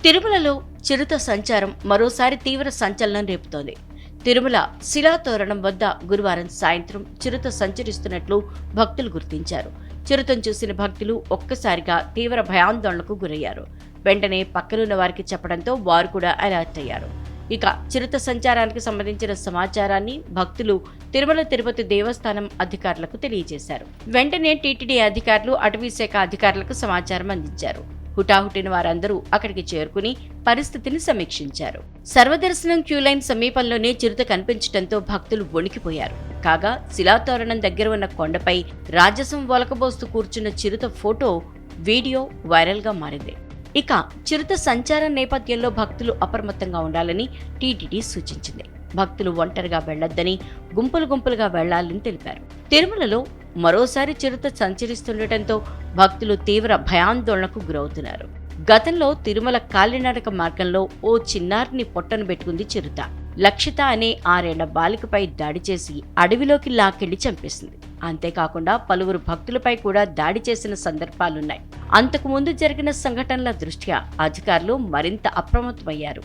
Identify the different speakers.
Speaker 1: తిరుమలలో చిరుత సంచారం మరోసారి తీవ్ర సంచలనం రేపుతోంది. తిరుమల శిలాతోరణం వద్ద గురువారం సాయంత్రం చిరుత సంచరిస్తున్నట్లు భక్తులు గుర్తించారు. చిరుతను చూసిన భక్తులు ఒక్కసారిగా తీవ్ర భయాందోళనకు గురయ్యారు. వెంటనే పక్కనున్న వారికి చెప్పడంతో వారు కూడా అలర్ట్ అయ్యారు. ఇక చిరుత సంచారానికి సంబంధించిన సమాచారాన్ని భక్తులు తిరుమల తిరుపతి దేవస్థానం అధికారులకు తెలియజేశారు. వెంటనే టీటీడీ అధికారులు అటవీశాఖ అధికారులకు సమాచారం అందించారు. హుటాహుటిన వారందరూ అక్కడికి చేరుకుని పరిస్థితిని సమీక్షించారు. సర్వదర్శనం క్యూలైన్ సమీపంలోనే చిరుత కనిపించడంతో భక్తులు వణికిపోయారు. కాగా శిలాతోరణం దగ్గర ఉన్న కొండపై రాజసం ఒలకబోస్తూ కూర్చున్న చిరుత ఫోటో, వీడియో వైరల్ గా మారింది. ఇక చిరుత సంచారం నేపథ్యంలో భక్తులు అప్రమత్తంగా ఉండాలని టీటీడీ సూచించింది. భక్తులు ఒంటరిగా వెళ్లొద్దని, గుంపులుగా వెళ్లాలని తెలిపారు. తిరుమలలో మరోసారి చిరుత సంచరిస్తుండటంతో భక్తులు తీవ్ర భయాందోళనకు గురవుతున్నారు. గతంలో తిరుమల కాలినడక మార్గంలో ఓ చిన్నారిని పొట్టను పెట్టుకుంది చిరుత. లక్షిత అనే 6 ఏళ్ల బాలికపై దాడి చేసి అడవిలోకి లాక్కెళ్లి చంపేసింది. అంతేకాకుండా పలువురు భక్తులపై కూడా దాడి చేసిన సందర్భాలున్నాయి. అంతకుముందు జరిగిన సంఘటనల దృష్ట్యా అధికారులు మరింత అప్రమత్తమయ్యారు.